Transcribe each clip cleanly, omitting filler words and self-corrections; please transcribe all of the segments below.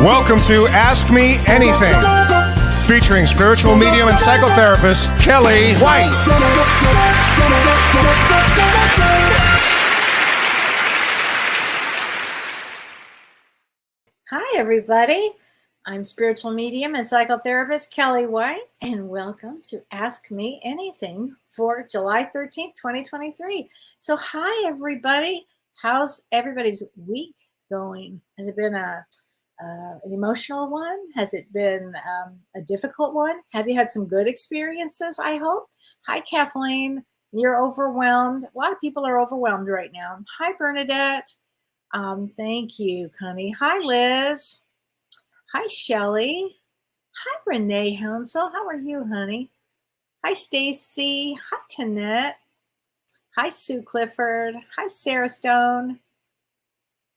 Welcome to Ask Me Anything, featuring spiritual medium and psychotherapist Kellee White. Hi, everybody. I'm spiritual medium and psychotherapist Kellee White, and welcome to Ask Me Anything for July 13th, 2023. So, hi, everybody. How's everybody's week going? Has it been an emotional one? Has it been a difficult one? Have you had some good experiences, I hope? Hi, Kathleen. You're overwhelmed. A lot of people are overwhelmed right now. Hi, Bernadette. Thank you, Connie. Hi, Liz. Hi, Shelley. Hi, Renee Hounsell. How are you, honey? Hi, Stacy. Hi, Tanette. Hi, Sue Clifford. Hi, Sarah Stone.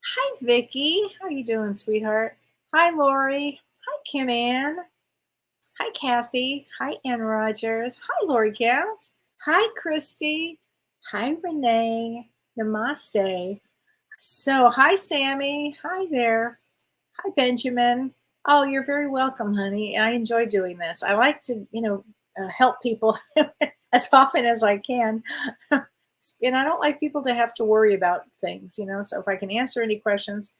Hi, Vicki. How are you doing, sweetheart? Hi, Lori. Hi, Kim Ann. Hi, Kathy. Hi, Ann Rogers. Hi, Lori Cass. Hi, Christy. Hi, Renee. Namaste. So, hi, Sammy. Hi there. Hi, Benjamin. Oh, you're very welcome, honey. I enjoy doing this. I like to, help people as often as I can. And I don't like people to have to worry about things, So if I can answer any questions,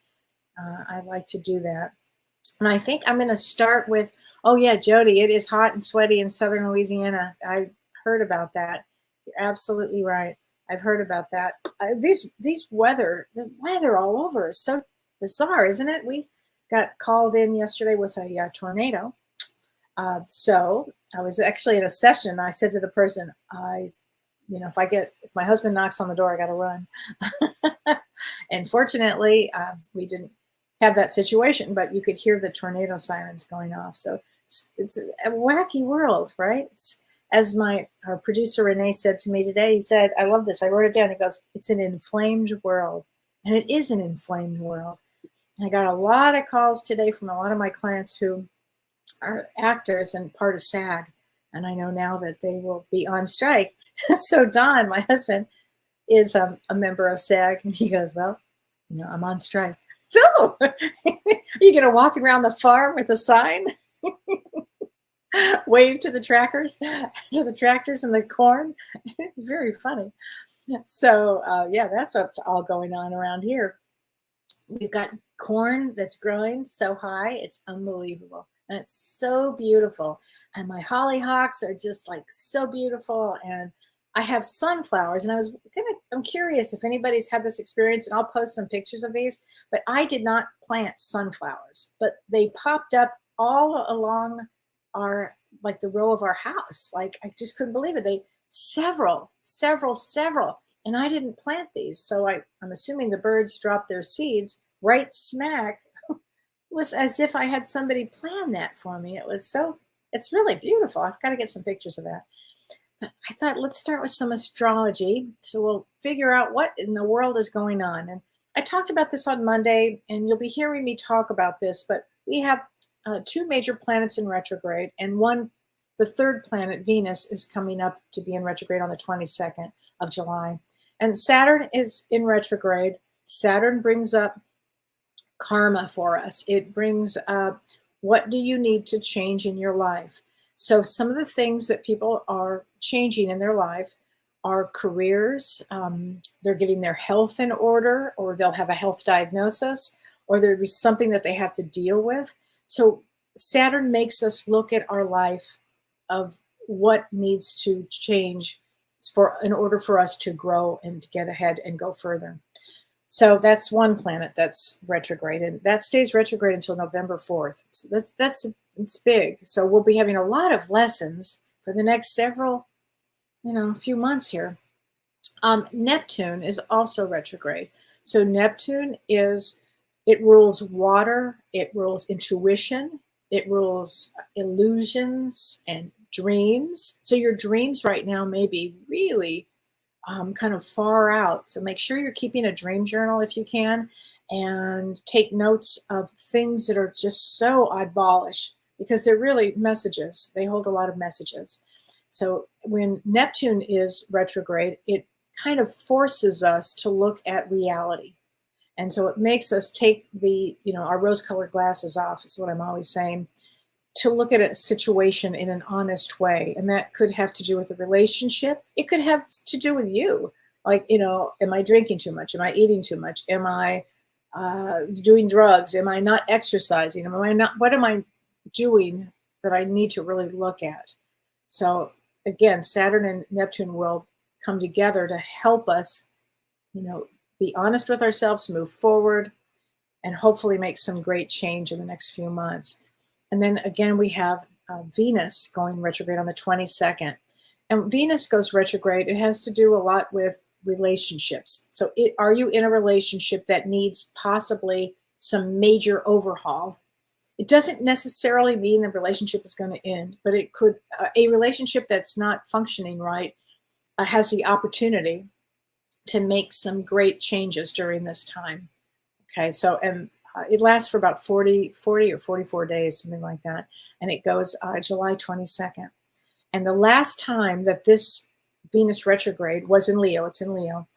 I'd like to do that. And I think I'm going to start with, oh, yeah, Jody, it is hot and sweaty in southern Louisiana. I heard about that. You're absolutely right. I've heard about that. The weather all over is so bizarre, isn't it? We got called in yesterday with a tornado. So I was actually at a session. I said to the person, if my husband knocks on the door, I got to run. And fortunately, we didn't have that situation, but you could hear the tornado sirens going off. So it's a wacky world, right? As our producer Renee said to me today, he said, I love this. I wrote it down. He goes, it's an inflamed world. And it is an inflamed world. I got a lot of calls today from a lot of my clients who are actors and part of SAG. And I know now that they will be on strike. So Don, my husband, is a member of SAG. And he goes, well, I'm on strike. So are you going to walk around the farm with a sign? Wave to the tractors and the corn. Very funny. So that's what's all going on around here. We've got corn that's growing so high, it's unbelievable. And it's so beautiful. And my hollyhocks are just like so beautiful. And I have sunflowers, and I'm curious if anybody's had this experience, and I'll post some pictures of these, but I did not plant sunflowers, but they popped up all along the row of our house. Like, I just couldn't believe it. Several, and I didn't plant these. So I'm assuming the birds dropped their seeds right smack. It was as if I had somebody plan that for me. It's really beautiful. I've got to get some pictures of that. But I thought, let's start with some astrology. So we'll figure out what in the world is going on. And I talked about this on Monday, and you'll be hearing me talk about this, but we have two major planets in retrograde, and the third planet, Venus, is coming up to be in retrograde on the 22nd of July. And Saturn is in retrograde. Saturn brings up karma for us. It brings up, what do you need to change in your life? So some of the things that people are changing in their life are careers. They're getting their health in order, or they'll have a health diagnosis, or there'll be something that they have to deal with. So Saturn makes us look at our life of what needs to change in order for us to grow and to get ahead and go further. So that's one planet that's retrograde, and that stays retrograde until November 4th. So it's big. So we'll be having a lot of lessons for the next few months here. Neptune is also retrograde. So Neptune it rules water, it rules intuition, it rules illusions and dreams. So your dreams right now may be really kind of far out. So make sure you're keeping a dream journal if you can, and take notes of things that are just so oddballish, because they're really messages. They hold a lot of messages. So when Neptune is retrograde, it kind of forces us to look at reality. And so it makes us take the, our rose-colored glasses off, is what I'm always saying, to look at a situation in an honest way. And that could have to do with a relationship. It could have to do with you. Like, am I drinking too much? Am I eating too much? Am I doing drugs? Am I not exercising? What am I doing that I need to really look at? So again, Saturn and Neptune will come together to help us, be honest with ourselves, move forward, and hopefully make some great change in the next few months. And then again, we have Venus going retrograde on the 22nd. And Venus goes retrograde. It has to do a lot with relationships. So are you in a relationship that needs possibly some major overhaul? It doesn't necessarily mean the relationship is going to end, but it could, a relationship that's not functioning right has the opportunity to make some great changes during this time. Okay, so, and it lasts for about 40 or 44 days, something like that. And it goes July 22nd. And the last time that this Venus retrograde was in Leo, it's in Leo,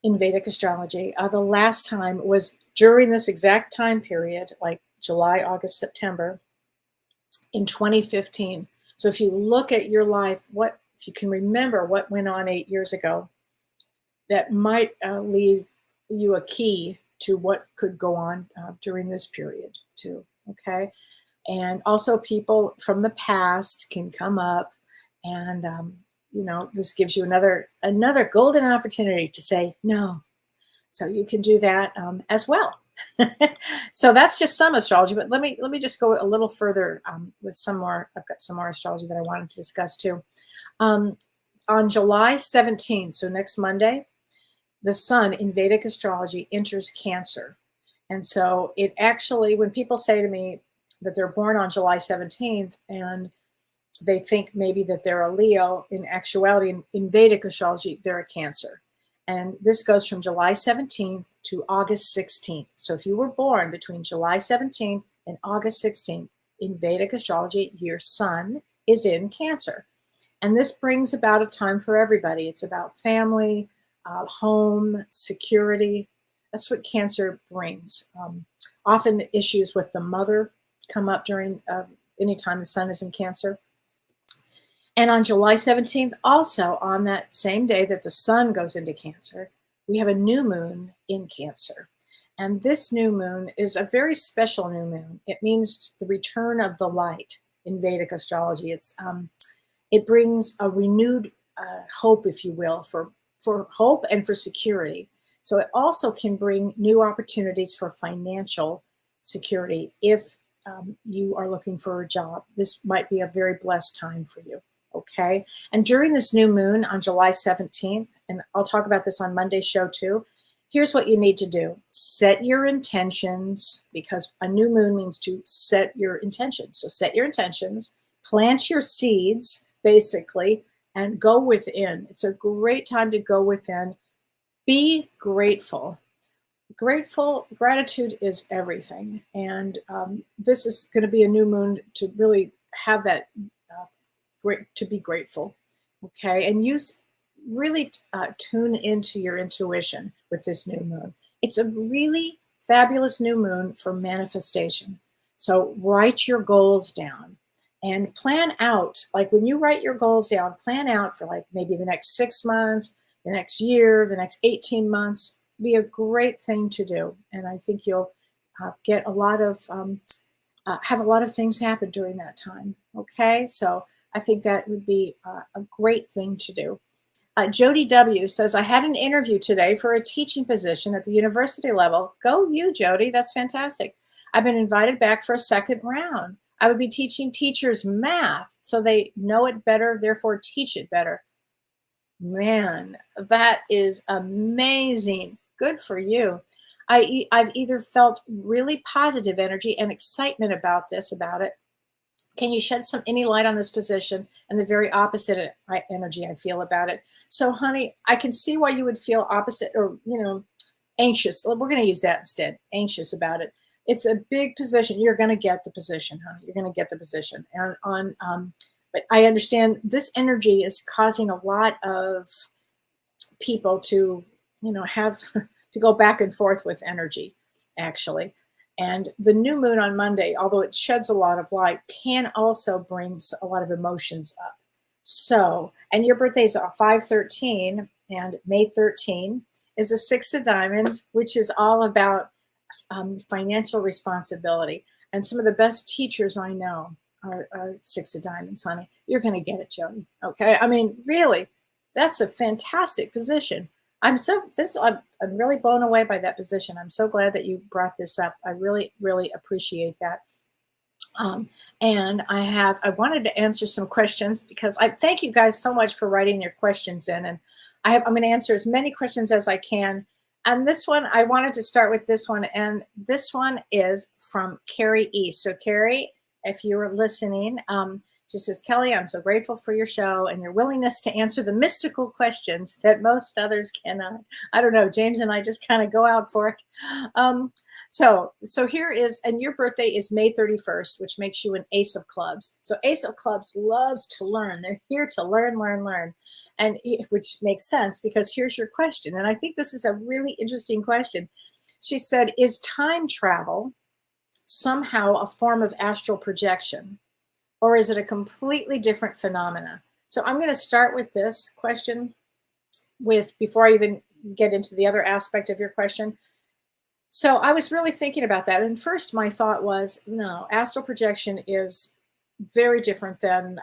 in Vedic astrology, the last time was during this exact time period, like July, August, September, in 2015. So if you look at your life, if you can remember what went on 8 years ago, that might leave you a key to what could go on during this period too, okay? And also people from the past can come up and, this gives you another golden opportunity to say no. So you can do that as well. So that's just some astrology, but let me just go a little further with some more. I've got some more astrology that I wanted to discuss too. On July 17th, so next Monday, the sun in Vedic astrology enters Cancer. And so it actually, when people say to me that they're born on July 17th and they think maybe that they're a Leo, in actuality, in Vedic astrology, they're a Cancer. And this goes from July 17th to August 16th. So if you were born between July 17th and August 16th, in Vedic astrology, your sun is in Cancer. And this brings about a time for everybody. It's about family, home, security. That's what Cancer brings. Often issues with the mother come up during any time the sun is in Cancer. And on July 17th, also on that same day that the sun goes into Cancer, we have a new moon in Cancer. And this new moon is a very special new moon. It means the return of the light in Vedic astrology. It brings a renewed hope, if you will, for hope and for security. So it also can bring new opportunities for financial security if you are looking for a job. This might be a very blessed time for you. Okay. And during this new moon on July 17th, and I'll talk about this on Monday's show too, here's what you need to do. Set your intentions, because a new moon means to set your intentions. So set your intentions, plant your seeds, basically, and go within. It's a great time to go within. Be grateful. Gratitude is everything. And this is going to be a new moon to really have that to be grateful, okay? And really tune into your intuition with this new moon. It's a really fabulous new moon for manifestation. So write your goals down and plan out. Like when you write your goals down, plan out for like maybe the next 6 months, the next year, the next 18 months. Be a great thing to do. And I think you'll get a lot of, have a lot of things happen during that time, okay? So I think that would be a great thing to do. Jody W. says, I had an interview today for a teaching position at the university level. Go you, Jody. That's fantastic. I've been invited back for a second round. I would be teaching teachers math so they know it better, therefore teach it better. Man, that is amazing. Good for you. I've either felt really positive energy and excitement about it. Can you shed any light on this position and the very opposite energy I feel about it? So, honey, I can see why you would feel opposite or, anxious. We're going to use that instead, anxious about it. It's a big position. You're going to get the position, honey. You're going to get the position. But I understand this energy is causing a lot of people to, have to go back and forth with energy, actually. And the new moon on Monday, although it sheds a lot of light, can also bring a lot of emotions up. So, and your birthday is 5/13, and May 13 is a 6 of diamonds, which is all about financial responsibility. And some of the best teachers I know are 6 of diamonds, honey. You're going to get it, Jody. Okay. I mean, really, that's a fantastic position. I'm really blown away by that position. I'm so glad that you brought this up. I really, really appreciate that. And I wanted to answer some questions because I thank you guys so much for writing your questions in. And I'm going to answer as many questions as I can. And this one, I wanted to start with this one. And this one is from Carrie East. So Carrie, if you were listening, she says, Kellee, I'm so grateful for your show and your willingness to answer the mystical questions that most others cannot. I don't know, James and I just kind of go out for it. So here is, and your birthday is May 31st, which makes you an Ace of Clubs. So Ace of Clubs loves to learn. They're here to learn. And which makes sense because here's your question. And I think this is a really interesting question. She said, is time travel somehow a form of astral projection? Or is it a completely different phenomena? So I'm going to start with this question before I even get into the other aspect of your question. So I was really thinking about that. And first my thought was, no, astral projection is very different than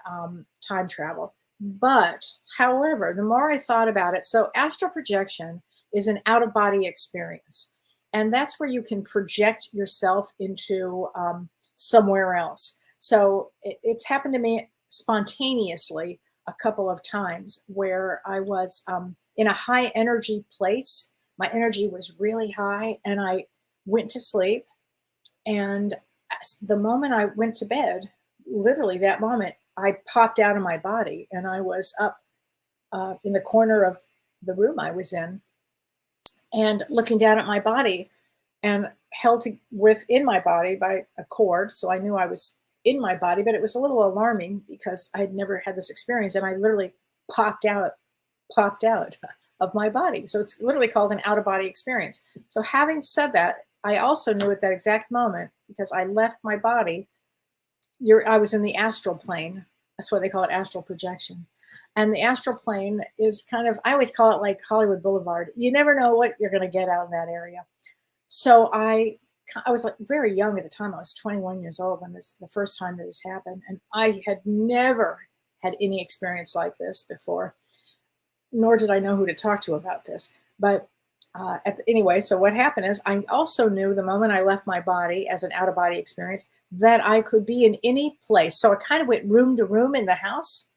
time travel. But however, the more I thought about it, so astral projection is an out-of-body experience. And that's where you can project yourself into somewhere else. So it's happened to me spontaneously a couple of times where I was in a high energy place. My energy was really high and I went to sleep. And the moment I went to bed, literally that moment, I popped out of my body and I was up in the corner of the room I was in and looking down at my body and held within my body by a cord. So I knew I was in my body, but it was a little alarming because I had never had this experience and I literally popped out of my body. So it's literally called an out-of-body experience. So having said that, I also knew at that exact moment, because I left my body, I was in the astral plane. That's why they call it astral projection. And the astral plane is kind of, I always call it like Hollywood Boulevard. You never know what you're going to get out in that area. So I was like very young at the time. I was 21 years old when the first time that this happened. And I had never had any experience like this before, nor did I know who to talk to about this. But anyway, so what happened is I also knew the moment I left my body as an out-of-body experience that I could be in any place. So I kind of went room to room in the house.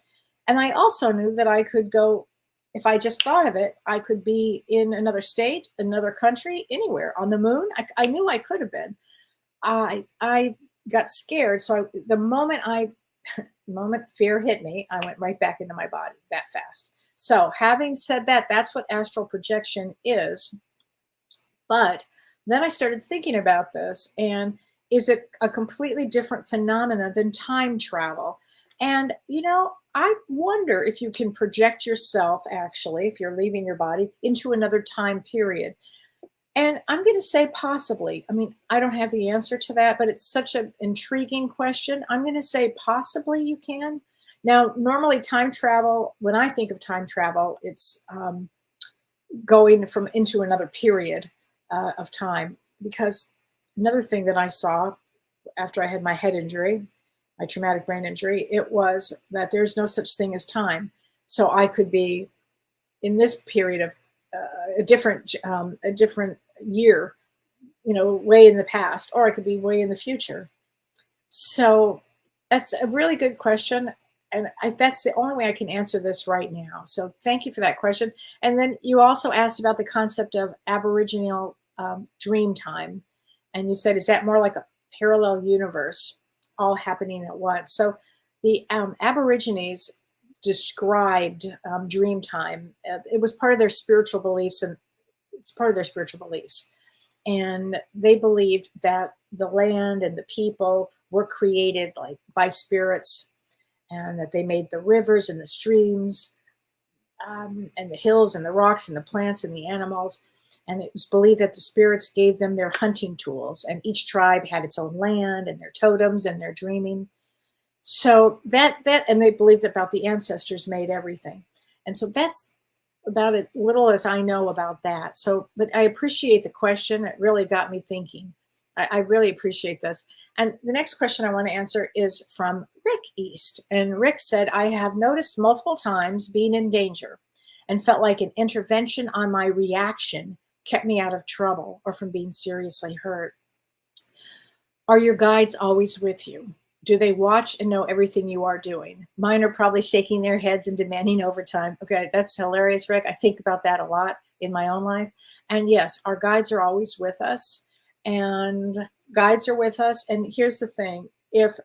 And I also knew that I could go, if I just thought of it, I could be in another state, another country, anywhere, on the moon. I knew I could have been. I got scared. So the moment fear hit me, I went right back into my body that fast. So having said that, that's what astral projection is. But then I started thinking about this, and is it a completely different phenomena than time travel? And, I wonder if you can project yourself, actually, if you're leaving your body, into another time period. And I'm going to say possibly. I mean, I don't have the answer to that, but it's such an intriguing question. I'm going to say possibly you can. Now, normally time travel, when I think of time travel, it's going into another period of time. Because another thing that I saw after I had my head injury, my traumatic brain injury, it was that there's no such thing as time. So I could be in this period of a different year, way in the past, or I could be way in the future. So that's a really good question. And that's the only way I can answer this right now. So thank you for that question. And then you also asked about the concept of Aboriginal dream time. And you said, is that more like a parallel universe all happening at once? So the Aborigines described dream time. It was part of their spiritual beliefs, and it's part of their spiritual beliefs. And they believed that the land and the people were created like by spirits, and that they made the rivers and the streams and the hills and the rocks and the plants and the animals. And it was believed that the spirits gave them their hunting tools, and each tribe had its own land and their totems and their dreaming. So and they believed about the ancestors made everything. And so that's about as little as I know about that. So, but I appreciate the question. It really got me thinking. I really appreciate this. And the next question I want to answer is from Rick East. And Rick said, I have noticed multiple times being in danger and felt like an intervention on my reaction kept me out of trouble or from being seriously hurt. Are your guides always with you? Do they watch and know everything you are doing? Mine are probably shaking their heads and demanding overtime. Okay, that's hilarious, Rick. I think about that a lot in my own life. And yes, our guides are always with us. And guides are with us. And here's the thing. If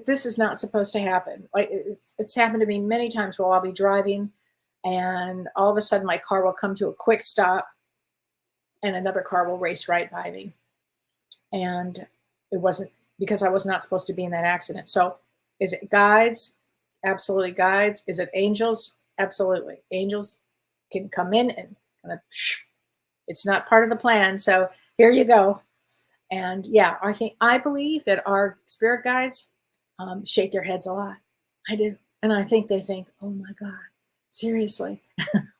this is not supposed to happen, like it's happened to me many times while I'll be driving and all of a sudden my car will come to a quick stop and another car will race right by me. And it wasn't because I was not supposed to be in that accident. So is it guides? Absolutely guides. Is it angels? Absolutely. Angels can come in and kind of, it's not part of the plan. So here you go. And yeah, I believe that our spirit guides shake their heads a lot. I do. And I think they think, oh my God, seriously,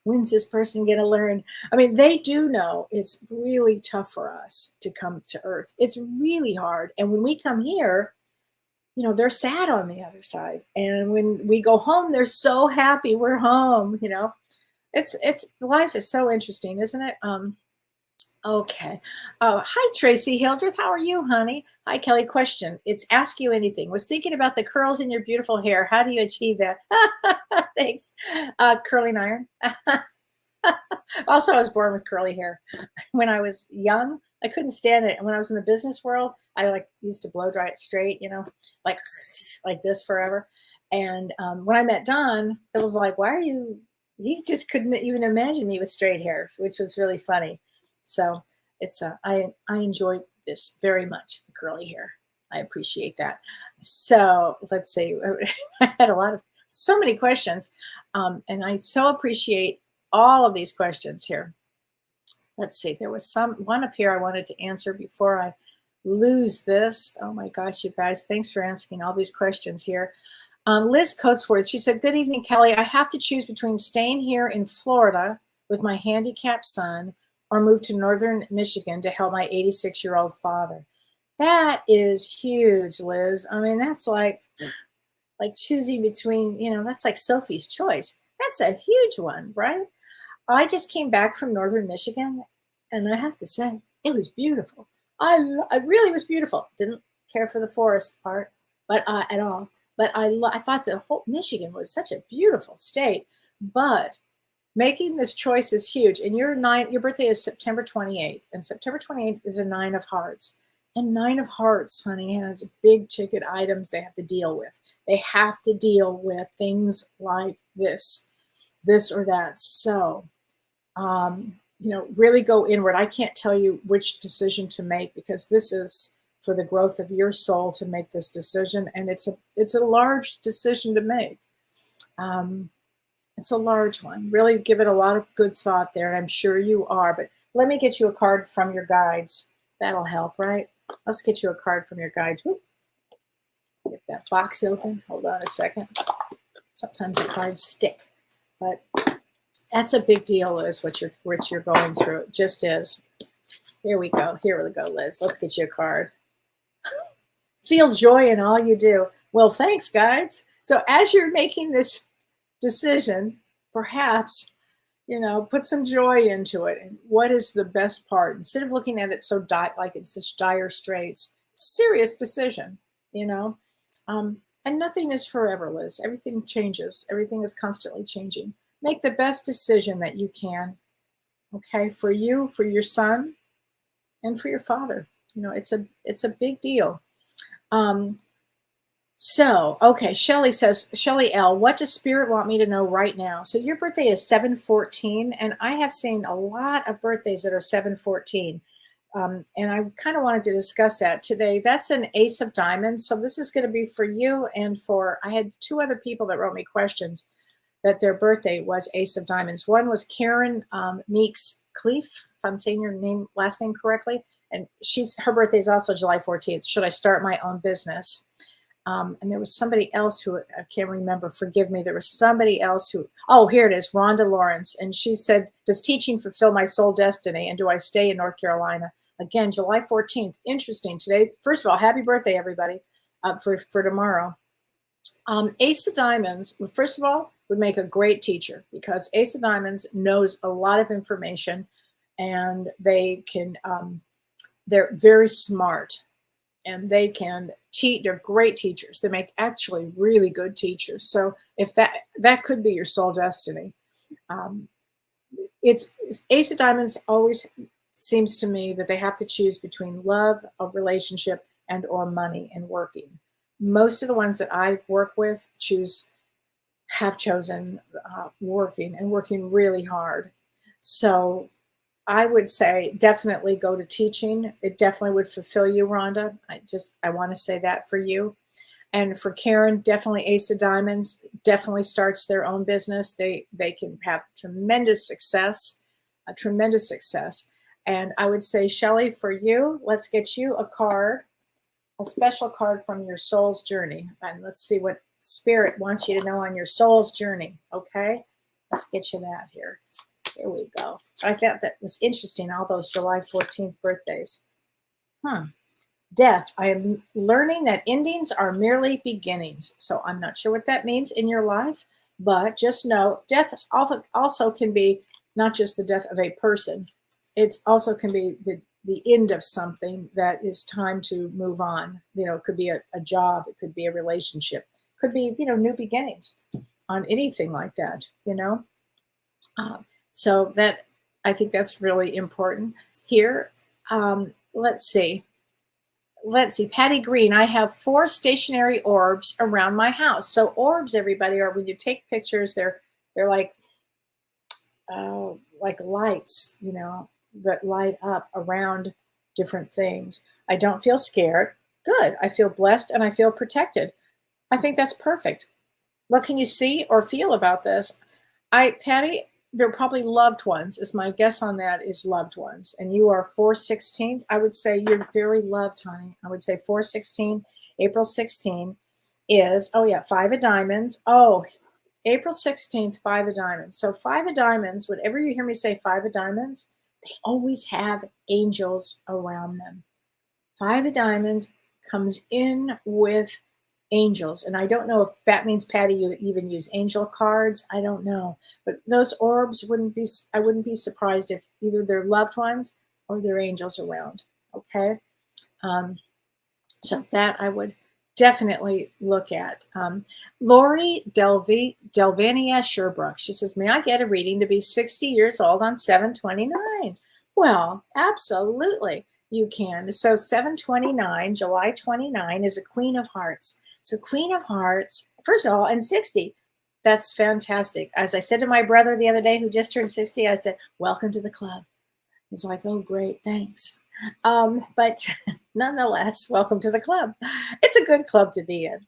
when's this person going to learn? I mean, they do know it's really tough for us to come to Earth. It's really hard. And when we come here, they're sad on the other side. And when we go home, they're so happy we're home. It's life is so interesting, isn't it? Okay. Hi, Tracy Hildreth. How are you, honey? Hi, Kelly. Question. It's Ask You Anything. Was thinking about the curls in your beautiful hair. How do you achieve that? Thanks. Curling iron. Also, I was born with curly hair. When I was young, I couldn't stand it. And when I was in the business world, I used to blow dry it straight, like this forever. And when I met Don, it was like, why are you, he just couldn't even imagine me with straight hair, which was really funny. So it's I enjoy this very much, the curly hair. I appreciate that. So let's see. I had so many questions, and I so appreciate all of these questions here. Let's see. There was one up here I wanted to answer before I lose this. Oh my gosh, you guys! Thanks for asking all these questions here. Liz Coatsworth, she said, "Good evening, Kelly. I have to choose between staying here in Florida with my handicapped son or move to northern Michigan to help my 86-year-old father." That is huge, Liz. I mean, that's like choosing between, that's like Sophie's Choice. That's a huge one, right? I just came back from northern Michigan, and I have to say, it was beautiful. I really was beautiful. Didn't care for the forest part, but at all. But I thought the whole Michigan was such a beautiful state. But making this choice is huge. And your birthday is September 28th, and September 28th is a 9 of hearts. And 9 of hearts, honey, has big ticket items they have to deal with. They have to deal with things like this or that. So, really go inward. I can't tell you which decision to make because this is for the growth of your soul to make this decision. And it's a large decision to make. It's a large one. Really give it a lot of good thought there. And I'm sure you are. But let me get you a card from your guides. That'll help, right? Let's get you a card from your guides. Whoop. Get that box open. Hold on a second. Sometimes the cards stick. But that's a big deal, Liz, what you're going through. It just is. Here we go. Here we go, Liz. Let's get you a card. Feel joy in all you do. Well, thanks, guides. So as you're making this decision, perhaps, put some joy into it. And what is the best part? Instead of looking at it so like it's such dire straits, it's a serious decision, and nothing is forever, Liz. Everything changes. Everything is constantly changing. Make the best decision that you can, okay, for you, for your son, and for your father. It's a big deal. So, okay, Shelly says, Shelly L, what does Spirit want me to know right now? So your birthday is 7/14, and I have seen a lot of birthdays that are 7/14. And I kind of wanted to discuss that today. That's an Ace of Diamonds. So this is going to be for you and I had 2 other people that wrote me questions. that their birthday was Ace of Diamonds. One was Karen Meeks Cleef, if I'm saying your last name correctly, and her birthday is also July 14th. Should I start my own business? And there was somebody else who, I can't remember, forgive me. There was somebody else who, oh, here it is, Rhonda Lawrence. And she said, does teaching fulfill my soul destiny? And do I stay in North Carolina? Again, July 14th. Interesting today. First of all, happy birthday, everybody, for tomorrow. Ace of Diamonds, first of all, would make a great teacher because Ace of Diamonds knows a lot of information and they can, they're very smart and they can teach. They're great teachers. They make actually really good teachers. So if that could be your soul destiny. It's Ace of Diamonds always seems to me that they have to choose between love, a relationship, and or money and working. Most of the ones that I work with have chosen working really hard. So I would say definitely go to teaching. It definitely would fulfill you, Rhonda. I want to say that for you. And for Karen, definitely Ace of Diamonds, definitely starts their own business. They can have tremendous success. And I would say, Shelley, for you, let's get you a card, a special card from your soul's journey. And let's see what Spirit wants you to know on your soul's journey. Okay, let's get you that here. Here we go. I thought that was interesting, all those July 14th birthdays. Death. I am learning that endings are merely beginnings. So I'm not sure what that means in your life, but just know death also can be not just the death of a person. It also can be the end of something that is time to move on. You know, it could be a job. It could be a relationship. It could be, new beginnings on anything like that, So that, I think that's really important here. Let's see, Patty Green, I have 4 stationary orbs around my house. So orbs, everybody, are when you take pictures, they're like lights, that light up around different things. I don't feel scared. Good. I feel blessed and I feel protected. I think that's perfect. What can you see or feel about this? Patty, they're probably loved ones, is my guess on that, is loved ones. And you are 4/16. I would say you're very loved, honey. I would say 4/16, April 16 is, 5 of diamonds. Oh, April 16th, 5 of diamonds. So 5 of diamonds, whenever you hear me say 5 of diamonds, they always have angels around them. 5 of diamonds comes in with angels. And I don't know if that means, Patty, you even use angel cards. I don't know. But those orbs I wouldn't be surprised if either they're loved ones or they're angels around. Okay. So that I would definitely look at. Lori Delvania Sherbrooke. She says, may I get a reading to be 60 years old on 7/29? Well, absolutely. You can. So 7/29, July 29 is a Queen of Hearts. So Queen of Hearts, first of all, and 60, that's fantastic. As I said to my brother the other day who just turned 60, I said, welcome to the club. He's like, oh, great, thanks. But nonetheless, welcome to the club. It's a good club to be in.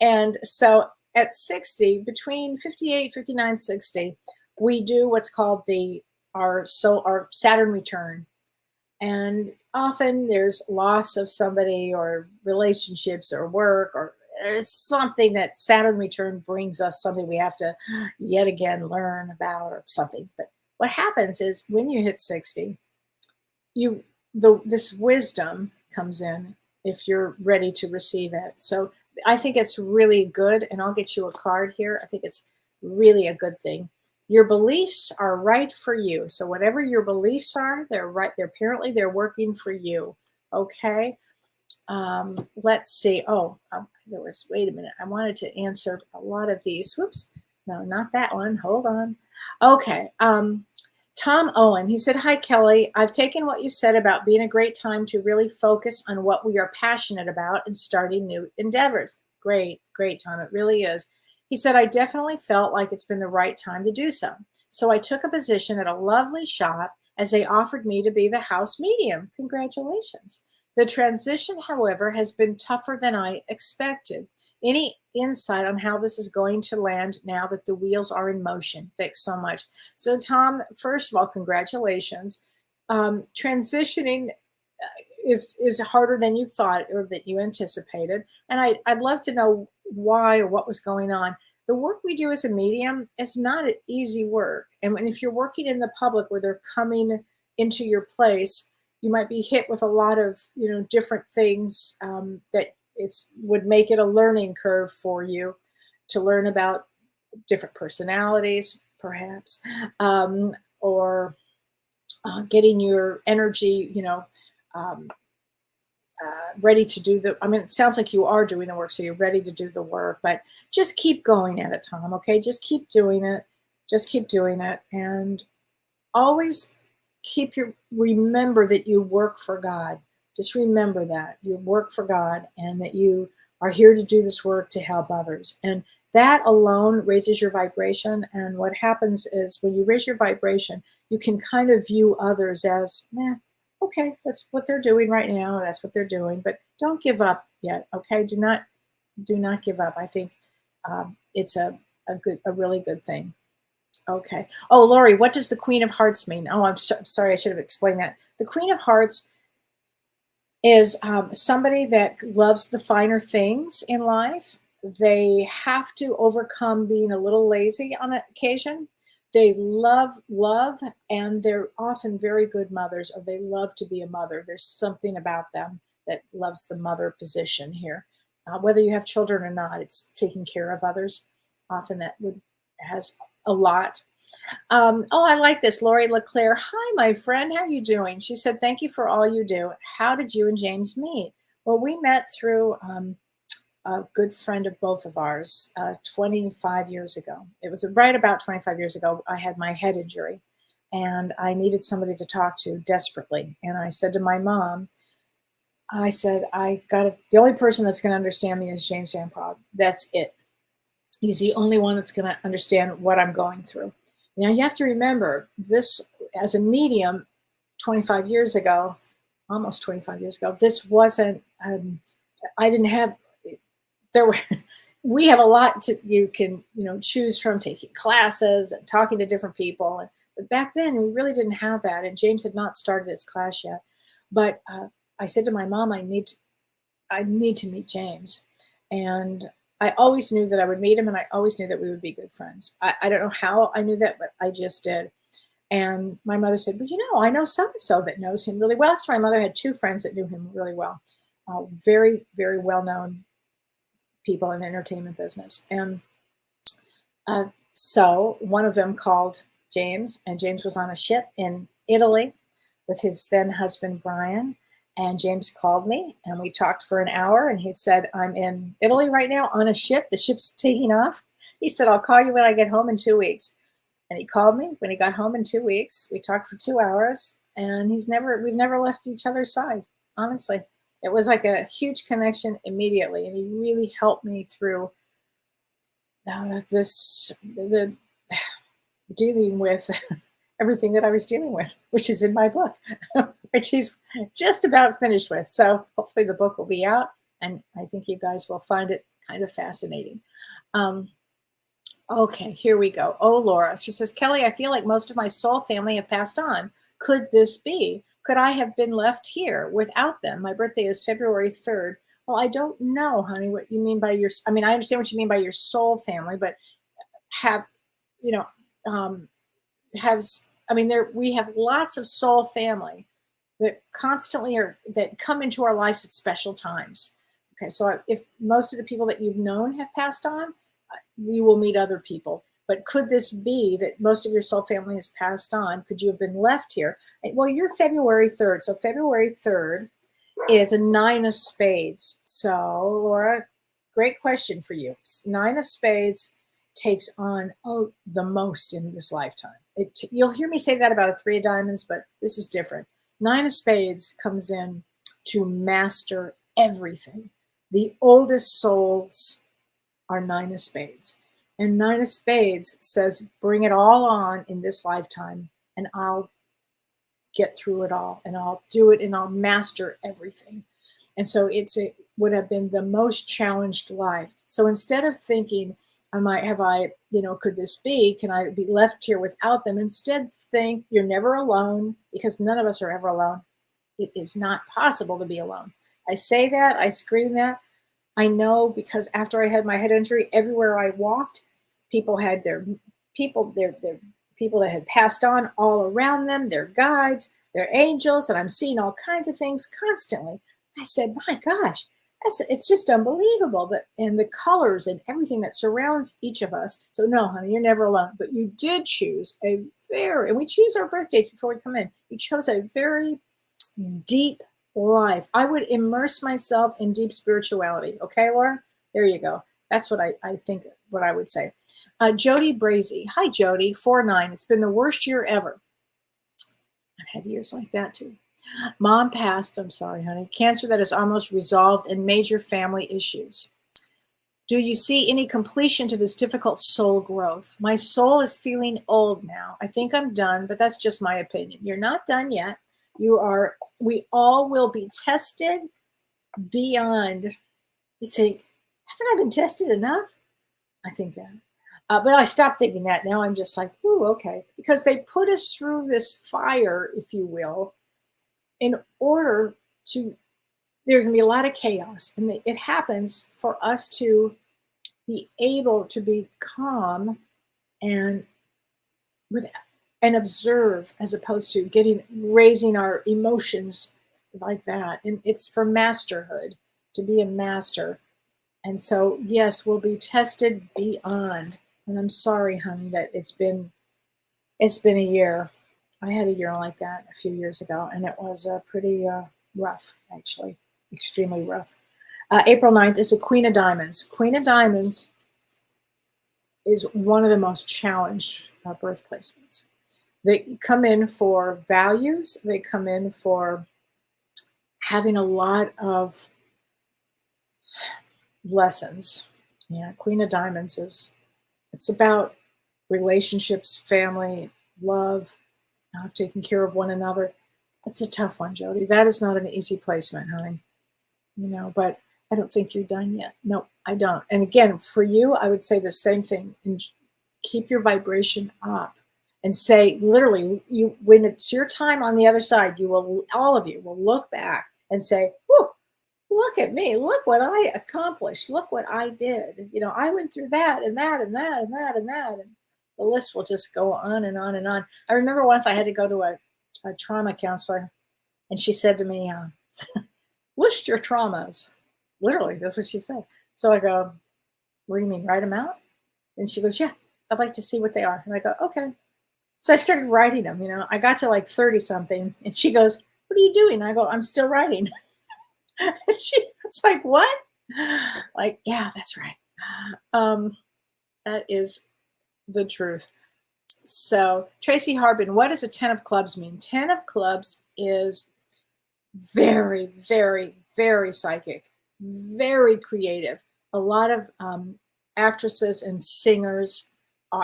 And so at 60, between 58, 59, 60, we do what's called our Saturn return. And often there's loss of somebody or relationships or work, or there's something that Saturn return brings us, something we have to yet again learn about or something. But what happens is when you hit 60, this wisdom comes in if you're ready to receive it. So I think it's really good, and I'll get you a card here. I think it's really a good thing. Your beliefs are right for you. So whatever your beliefs are, they're right. They're working for you. Okay. Let's see. Wait a minute. I wanted to answer a lot of these. Whoops. No, not that one. Hold on. Okay. Tom Owen, he said, hi, Kelly. I've taken what you said about being a great time to really focus on what we are passionate about and starting new endeavors. Great, Tom. It really is. He said, I definitely felt like it's been the right time to do so. So I took a position at a lovely shop as they offered me to be the house medium. Congratulations. The transition, however, has been tougher than I expected. Any insight on how this is going to land now that the wheels are in motion? Thanks so much. So Tom, first of all, congratulations. Transitioning is harder than you thought or that you anticipated. And I'd love to know why or what was going on. The work we do as a medium is not an easy work. And if you're working in the public where they're coming into your place, you might be hit with a lot of, different things that would make it a learning curve for you to learn about different personalities, perhaps, or getting your energy, ready to do it sounds like you are doing the work, so you're ready to do the work, but just keep going at it, Tom, okay? Just keep doing it. Just keep doing it. And always remember that you work for God. Just remember that you work for God and that you are here to do this work to help others. And that alone raises your vibration. And what happens is when you raise your vibration, you can kind of view others as, okay, that's what they're doing right now. That's what they're doing, but don't give up yet. Okay. Do not give up. I think it's a really good thing. Okay. Oh, Lori, what does the Queen of Hearts mean? Oh, I'm sorry. I should have explained that. The Queen of Hearts is somebody that loves the finer things in life. They have to overcome being a little lazy on occasion. They love, and they're often very good mothers, or they love to be a mother. There's something about them that loves the mother position here. Whether you have children or not, it's taking care of others. Often that has a lot. I like this. Lori LeClaire. Hi, my friend. How are you doing? She said, thank you for all you do. How did you and James meet? Well, we met through a good friend of both of ours 25 years ago. It was right about 25 years ago. I had my head injury and I needed somebody to talk to desperately. And I said to my mom, the only person that's going to understand me is James Van Praagh. That's it. He's the only one that's going to understand what I'm going through. Now you have to remember this as a medium 25 years ago, almost 25 years ago, this wasn't, I didn't have, we have a lot you can choose from, taking classes and talking to different people. But back then we really didn't have that. And James had not started his class yet. But I said to my mom, I need to meet James. And I always knew that I would meet him, and I always knew that we would be good friends. I don't know how I knew that, but I just did. And my mother said, well, I know so-and-so that knows him really well. Actually, my mother had two friends that knew him really well. Very, very well-known people in the entertainment business. And so one of them called James, and James was on a ship in Italy with his then husband, Brian. And James called me and we talked for an hour, and he said, I'm in Italy right now on a ship. The ship's taking off. He said, I'll call you when I get home in 2 weeks. And he called me when he got home in 2 weeks. We talked for 2 hours, and we've never left each other's side. Honestly, it was like a huge connection immediately. And he really helped me through the dealing with everything that I was dealing with, which is in my book, which he's just about finished with. So hopefully the book will be out, and I think you guys will find it kind of fascinating. Okay, here we go. Oh, Laura, she says, Kellee, I feel like most of my soul family have passed on. Could this be? Could I have been left here without them? My birthday is February 3rd. Well, I don't know, honey, what you mean by I understand what you mean by your soul family, but we have lots of soul family that constantly that come into our lives at special times. Okay, so if most of the people that you've known have passed on, you will meet other people. But could this be that most of your soul family has passed on? Could you have been left here? Well, you're February 3rd. So February 3rd is a 9 of spades. So Laura, great question for you. 9 of spades takes on the most in this lifetime. You'll hear me say that about a 3 of diamonds, but this is different. 9 of spades comes in to master everything. The oldest souls are 9 of spades. And 9 of spades says, bring it all on in this lifetime, and I'll get through it all, and I'll do it, and I'll master everything. And so would have been the most challenged life. So instead of thinking, could this be? Can I be left here without them? Instead, think you're never alone, because none of us are ever alone. It is not possible to be alone. I say that, I scream that. I know, because after I had my head injury, everywhere I walked, people had their people that had passed on all around them, their guides, their angels, and I'm seeing all kinds of things constantly. I said, my gosh, it's just unbelievable, that and the colors and everything that surrounds each of us. So no, honey, you're never alone. But you did choose and we choose our birth dates before we come in. You chose a very deep life. I would immerse myself in deep spirituality. Okay, Laura? There you go. That's what I think, what I would say. Jody Brazy. Hi, Jody. 4-9. It's been the worst year ever. I've had years like that too. Mom passed. I'm sorry, honey. Cancer that is almost resolved and major family issues. Do you see any completion to this difficult soul growth? My soul is feeling old now. I think I'm done, but that's just my opinion. You're not done yet. We all will be tested beyond. You think, haven't I been tested enough? I think that. But I stopped thinking that. Now I'm just like, ooh, okay. Because they put us through this fire, if you will, in order to, there's going to be a lot of chaos. And it happens for us to be able to be calm and observe, as opposed to raising our emotions like that. And it's for masterhood, to be a master. And so, yes, we'll be tested beyond. And I'm sorry, honey, that it's been a year. I had a year like that a few years ago, and it was pretty rough, actually, extremely rough. April 9th is a Queen of Diamonds. Queen of Diamonds is one of the most challenged birth placements. They come in for values. They come in for having a lot of lessons. Yeah, Queen of Diamonds it's about relationships, family, love, taking care of one another. It's a tough one, Jody. That is not an easy placement, honey. But I don't think you're done yet. No, I don't. And again, for you, I would say the same thing. And keep your vibration up. And say, literally, when it's your time on the other side, all of you will look back and say, whew, look at me. Look what I accomplished. Look what I did. I went through that and that and that and that and that. And the list will just go on and on and on. I remember once I had to go to a trauma counselor, and she said to me, list your traumas. Literally, that's what she said. So I go, what do you mean, write them out? And she goes, yeah, I'd like to see what they are. And I go, okay. So I started writing them. I got to like 30 something, and she goes, what are you doing? I go, I'm still writing. And it's like, what? Like, yeah, that's right. That is the truth. So Tracy Harbin, what does a 10 of clubs mean? 10 of clubs is very, very, very psychic, very creative. A lot of actresses and singers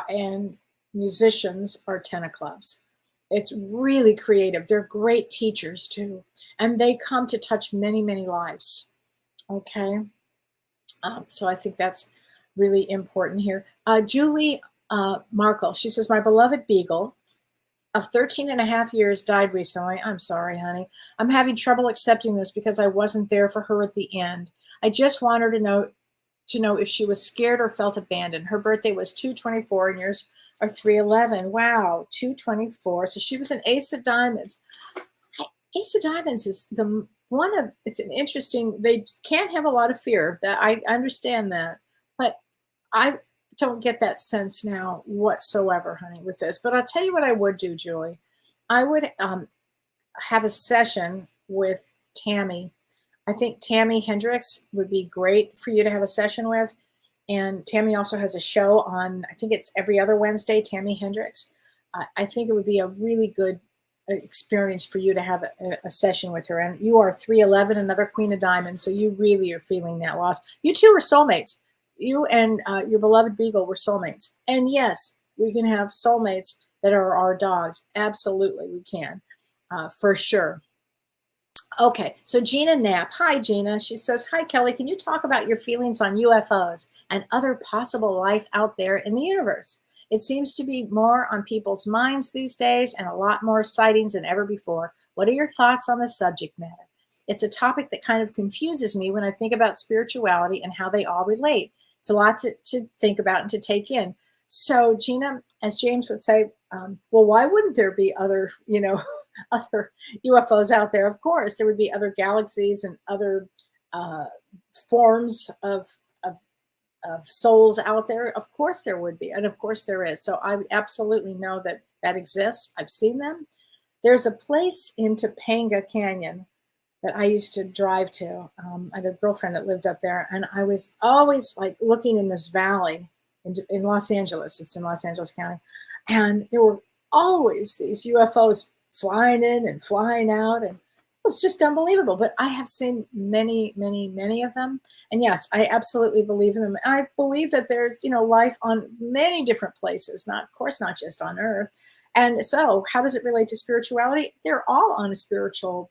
and musicians are 10 of clubs. It's really creative. They're great teachers too. And they come to touch many, many lives. Okay. So I think that's really important here. Julie Markle, she says, my beloved beagle of 13 and a half years died recently. I'm sorry, honey. I'm having trouble accepting this because I wasn't there for her at the end. I just want her to know if she was scared or felt abandoned. Her birthday was 2/24 and yours are 3/11. Wow, 2/24. So she was an Ace of Diamonds. Ace of Diamonds is it's an interesting, they can't have a lot of fear. That I understand that, but I don't get that sense now whatsoever, honey, with this. But I'll tell you what I would do, Julie. I would have a session with Tammy. I think Tammy Hendricks would be great for you to have a session with. And Tammy also has a show on, I think it's every other Wednesday, Tammy Hendricks. I think it would be a really good experience for you to have a session with her. And you are 3/11, another Queen of Diamonds. So you really are feeling that loss. You two are soulmates. You and your beloved beagle were soulmates. And yes, we can have soulmates that are our dogs. Absolutely, we can, for sure. Okay, so Gina Knapp. Hi, Gina. She says, hi, Kellee. Can you talk about your feelings on UFOs and other possible life out there in the universe? It seems to be more on people's minds these days and a lot more sightings than ever before. What are your thoughts on the subject matter? It's a topic that kind of confuses me when I think about spirituality and how they all relate. It's a lot to think about and to take in. So, Gina, as James would say, well, why wouldn't there be other, other UFOs out there? Of course, there would be other galaxies and other uh, forms of souls out there. Of course, there would be, and of course, there is. So I absolutely know that that exists. I've seen them. There's a place in Topanga Canyon that I used to drive to. I had a girlfriend that lived up there, and I was always like looking in this valley in Los Angeles. It's in Los Angeles County, and there were always these UFOs flying in and flying out, and it was just unbelievable. But I have seen many, many, many of them, and yes, I absolutely believe in them. I believe that there's life on many different places, not of course not just on Earth. And so, how does it relate to spirituality? They're all on a spiritual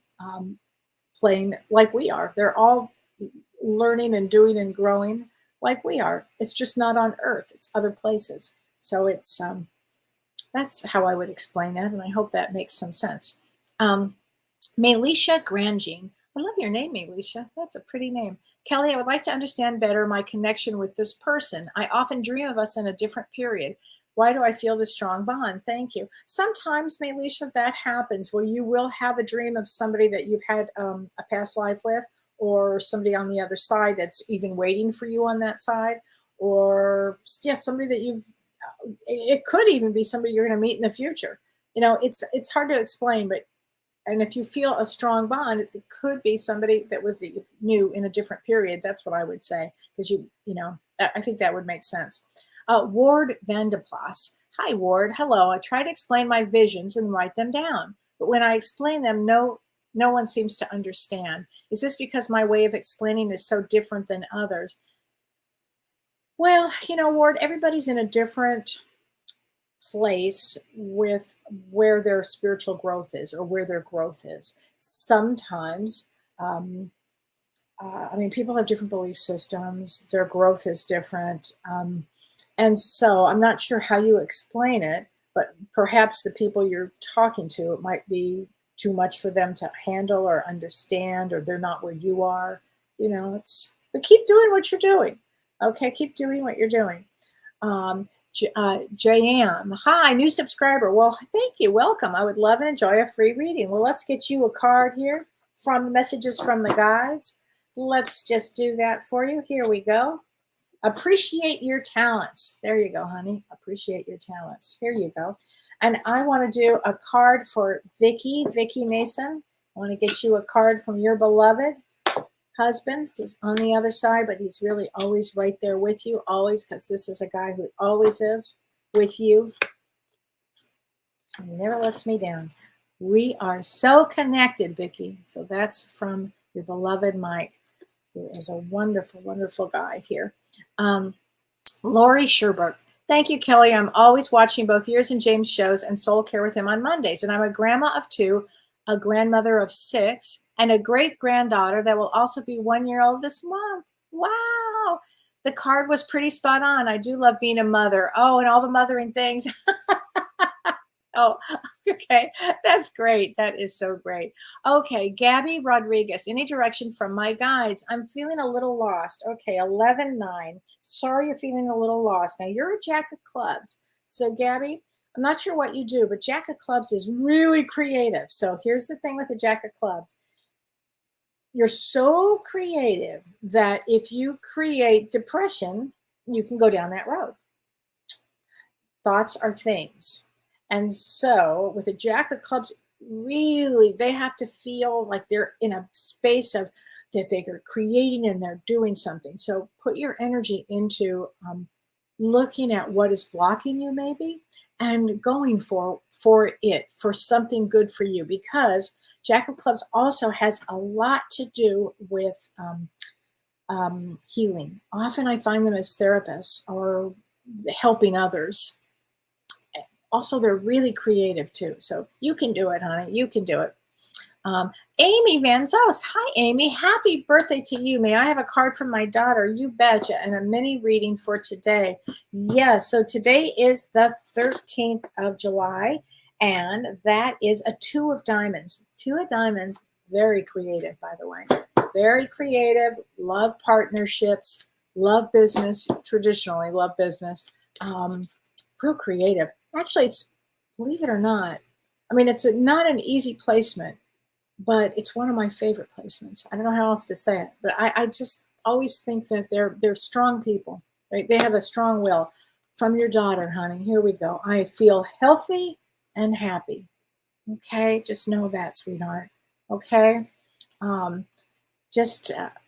plane like we are. They're all learning and doing and growing like we are. It's just not on Earth. It's other places. So it's that's how I would explain that, and I hope that makes some sense. Melisha Grangine. I love your name, Melisha. That's a pretty name. Kellee, I would like to understand better my connection with this person. I often dream of us in a different period. Why do I feel this strong bond? Thank you. Sometimes, Melisha, that happens where you will have a dream of somebody that you've had a past life with, or somebody on the other side that's even waiting for you on that side, or somebody that it could even be somebody you're going to meet in the future. It's hard to explain, and if you feel a strong bond, it could be somebody that was new in a different period. That's what I would say, because I think that would make sense. Ward Vandeplas. Hi, Ward. Hello. I try to explain my visions and write them down, but when I explain them, no one seems to understand. Is this because my way of explaining is so different than others? Well, Ward, everybody's in a different place with where their spiritual growth is, or where their growth is. Sometimes, people have different belief systems. Their growth is different. And so I'm not sure how you explain it, but perhaps the people you're talking to, it might be too much for them to handle or understand, or they're not where you are. But keep doing what you're doing. Okay, keep doing what you're doing. JM, hi, new subscriber. Well, thank you. Welcome. I would love and enjoy a free reading. Well, let's get you a card here from Messages from the Guides. Let's just do that for you. Here we go. Appreciate your talents. There you go, honey. Appreciate your talents. Here you go. And I want to do a card for Vicky Mason. I want to get you a card from your beloved husband, who's on the other side, but he's really always right there with you, always, because this is a guy who always is with you. He never lets me down. We are so connected, Vicky. So that's from your beloved Mike, who is a wonderful, wonderful guy here. Lori Sherberg. Thank you, Kellee. I'm always watching both yours and James' shows and Soul Care with him on Mondays. And I'm a grandma of 2, a grandmother of 6, and a great-granddaughter that will also be 1 year old this month. Wow. The card was pretty spot on. I do love being a mother. Oh, and all the mothering things. Oh, okay. That's great. That is so great. Okay, Gabby Rodriguez. Any direction from my guides? I'm feeling a little lost. Okay, 11-9. Sorry you're feeling a little lost. Now, you're a Jack of Clubs. So, Gabby, I'm not sure what you do, but Jack of Clubs is really creative. So here's the thing with the Jack of Clubs. You're so creative that if you create depression, you can go down that road. Thoughts are things. And so with a Jack of Clubs, really, they have to feel like they're in a space of that they are creating and they're doing something. So put your energy into looking at what is blocking you maybe, and going for it, for something good for you, because Jack of Clubs also has a lot to do with healing. Often I find them as therapists or helping others. Also, they're really creative too. So you can do it, honey. You can do it. Amy Van Zost. Hi, Amy. Happy birthday to you. May I have a card from my daughter? You betcha. And a mini reading for today. Yes. So today is the 13th of July. And that is a 2 of diamonds. 2 of diamonds. Very creative, by the way. Very creative. Love partnerships. Love business. Traditionally love business. Real creative. Actually, it's, believe it or not, I mean, it's not an easy placement, but it's one of my favorite placements. I don't know how else to say it, but I just always think that they're strong people, right? They have a strong will. From your daughter, honey, here we go. I feel healthy and happy. Okay, just know that, sweetheart. Okay,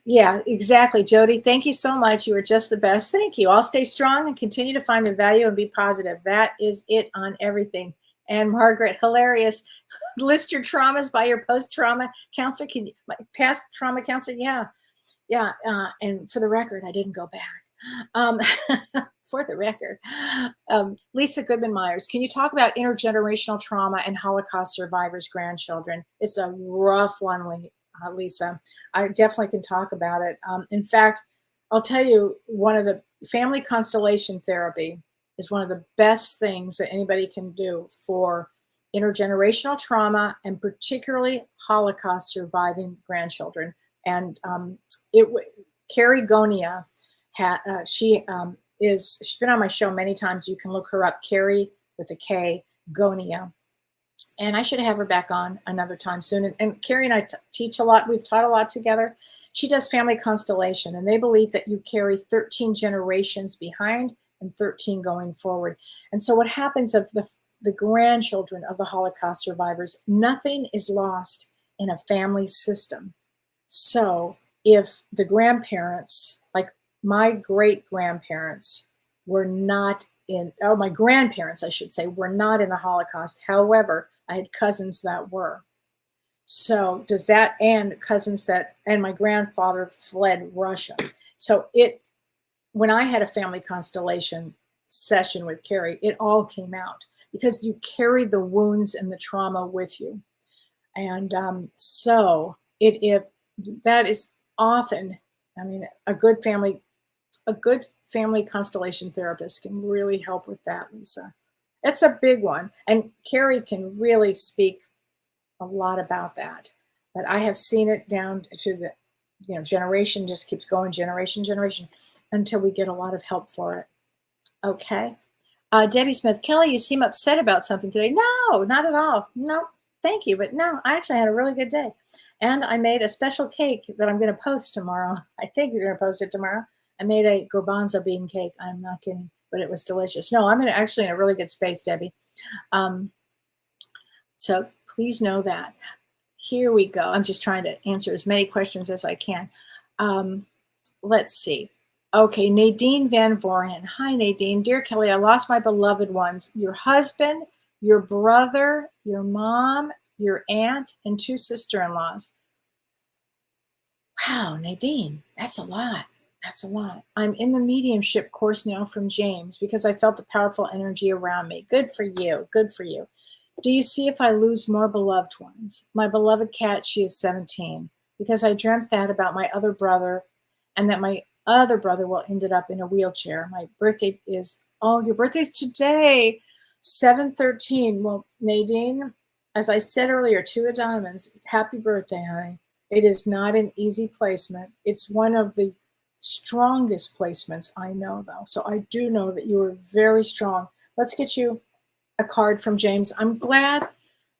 yeah, exactly, Jody. Thank you so much. You are just the best. Thank you. I'll stay strong and continue to find the value and be positive. That is it on everything. And Margaret, hilarious. List your traumas by your post-trauma counselor. Can you, past trauma counselor? Yeah. And for the record, I didn't go back. For the record, Lisa Goodman Myers, can you talk about intergenerational trauma and Holocaust survivors' grandchildren? It's a rough one, Lisa. I definitely can talk about it. In fact, I'll tell you, one of the family constellation therapy is one of the best things that anybody can do for intergenerational trauma and particularly Holocaust surviving grandchildren. And Carrie Gonia, she's been on my show many times. You can look her up, Carrie with a K, Gonia. And I should have her back on another time soon. And Carrie and I teach a lot. We've taught a lot together. She does family constellation, and they believe that you carry 13 generations behind and 13 going forward. And so what happens of the grandchildren of the Holocaust survivors, nothing is lost in a family system. So if the grandparents, like my great-grandparents, were not in, oh, my grandparents, I should say, were not in the Holocaust. However, I had cousins that were. So does that, and cousins that, and my grandfather fled Russia. So when I had a family constellation session with Carrie, it all came out because you carry the wounds and the trauma with you. And so if that is often, I mean, a good family constellation therapist can really help with that, Lisa. It's a big one. And Carrie can really speak a lot about that. But I have seen it down to the, generation just keeps going, generation, until we get a lot of help for it. Okay. Debbie Smith, Kellee, you seem upset about something today. No, not at all. No, thank you. But no, I actually had a really good day. And I made a special cake that I'm going to post tomorrow. I think you're going to post it tomorrow. I made a garbanzo bean cake. I'm not kidding, but it was delicious. No, I'm actually in a really good space, Debbie. So please know that. Here we go. I'm just trying to answer as many questions as I can. Let's see. Okay, Nadine Van Voren. Hi, Nadine. Dear Kellee, I lost my beloved ones. Your husband, your brother, your mom, your aunt, and 2 sister-in-laws. Wow, Nadine, that's a lot. That's a lot. I'm in the mediumship course now from James because I felt a powerful energy around me. Good for you. Good for you. Do you see if I lose more beloved ones? My beloved cat, she is 17, because I dreamt that about my other brother and that my other brother ended up in a wheelchair. My birthday is, oh, your birthday's today, 7/13. Well, Nadine, as I said earlier, 2 of diamonds. Happy birthday, honey. It is not an easy placement. It's one of the strongest placements I know, though. So I do know that you are very strong. Let's get you a card from James. I'm glad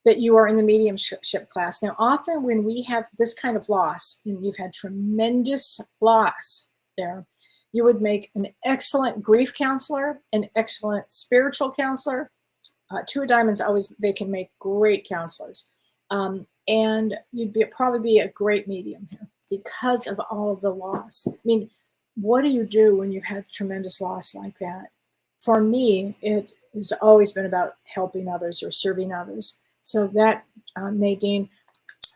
that you are in the mediumship class. Now, often when we have this kind of loss, and you've had tremendous loss there, you would make an excellent grief counselor, an excellent spiritual counselor. 2 of diamonds, they can make great counselors. And you'd probably be a great medium here because of all of the loss. I mean, what do you do when you've had tremendous loss like that? For me, it has always been about helping others or serving others. So that, Nadine,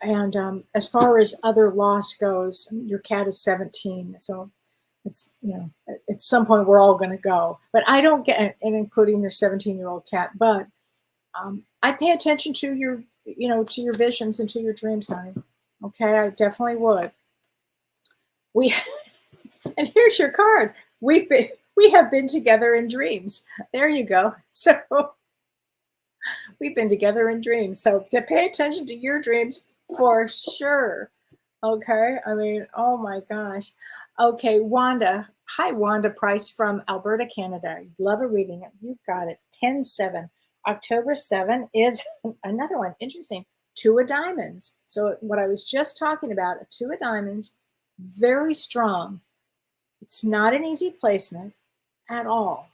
and as far as other loss goes, your cat is 17. So it's, at some point we're all going to go. But I don't get, and including their 17-year-old cat, but I pay attention to to your visions and to your dreams, honey. Okay, I definitely would. And here's your card. We have been together in dreams. There you go. So we've been together in dreams. So to pay attention to your dreams for sure. Okay. I mean, oh my gosh. Okay, Wanda. Hi, Wanda Price from Alberta, Canada. Love a reading. You got it. 10/7. October 7 is another one. Interesting. Two of diamonds. So what I was just talking about, a two of diamonds, very strong. It's not an easy placement at all,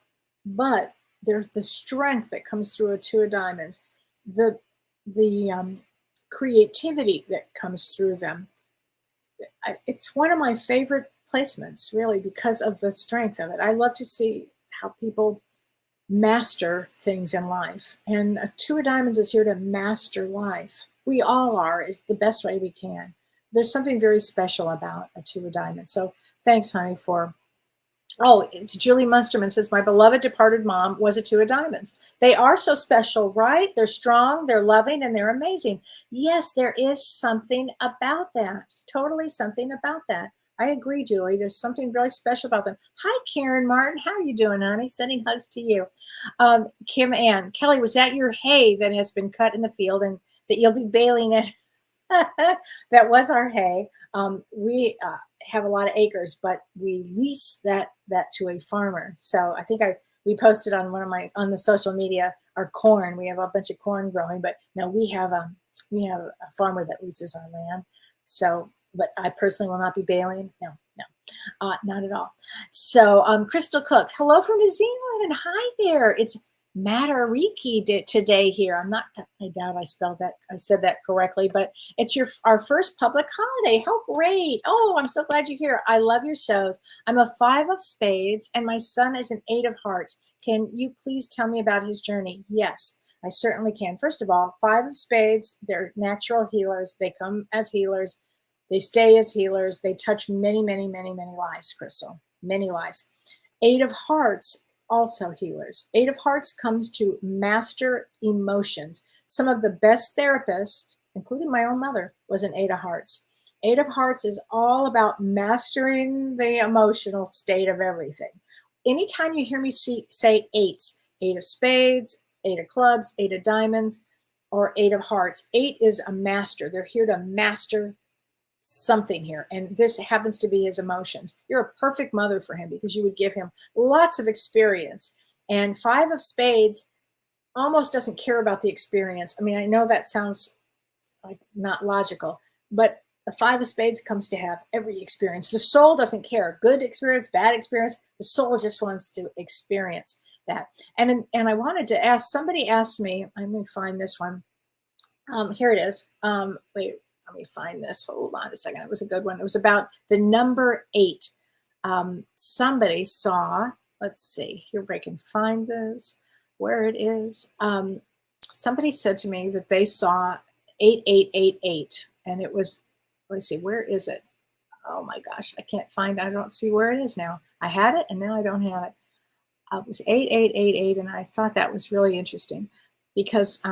but there's the strength that comes through a two of diamonds, the creativity that comes through them. It's one of my favorite placements, really, because of the strength of it. I love to see how people master things in life, and a two of diamonds is here to master life. We all are, is the best way we can. There's something very special about a two of diamonds. So thanks, honey, for. Oh, it's Julie Munsterman says, my beloved departed mom was a two of diamonds. They are so special, right? They're strong, they're loving, and they're amazing. Yes, there is something about that. Totally something about that. I agree, Julie. There's something really special about them. Hi, Karen Martin. How are you doing, honey? Sending hugs to you. Kim Ann. Kellee, was that your hay that has been cut in the field and that you'll be baling it? That was our hay. We have a lot of acres, but we lease that to a farmer. So I think we posted on on the social media our corn. We have a bunch of corn growing, but no, we have a farmer that leases our land. So, but I personally will not be baling. No, not at all. So, Crystal Cook, hello from New Zealand, and hi there. It's Matariki today here. I doubt I said that correctly, but it's our first public holiday. How great. Oh, I'm so glad you're here. I love your shows. I'm a 5 of spades and my son is an 8 of hearts. Can you please tell me about his journey? Yes, I certainly can. First of all, 5 of spades, they're natural healers. They come as healers. They stay as healers. They touch many, many, many, many lives, Crystal. Many lives. 8 of hearts, also healers. 8 of hearts comes to master emotions. Some of the best therapists, including my own mother, was an 8 of hearts. 8 of hearts is all about mastering the emotional state of everything. Anytime you hear me say 8s, 8 of spades, 8 of clubs, 8 of diamonds, or 8 of hearts, 8 is a master. They're here to master something here, and this happens to be his emotions. You're a perfect mother for him because you would give him lots of experience. And 5 of spades almost doesn't care about the experience. I mean, I know that sounds like not logical, but the 5 of spades comes to have every experience. The soul doesn't care. Good experience, bad experience. The soul just wants to experience that. And I wanted to ask, somebody asked me, let me find this one. Here it is. Wait. Let me find this. Hold on a second. It was a good one. It was about the number 8. Somebody saw, let's see, here I can find this, where it is. Somebody said to me that they saw 8888, and it was, let's see, where is it? Oh my gosh, I don't see where it is now. I had it and now I don't have it. It was 8888, and I thought that was really interesting because,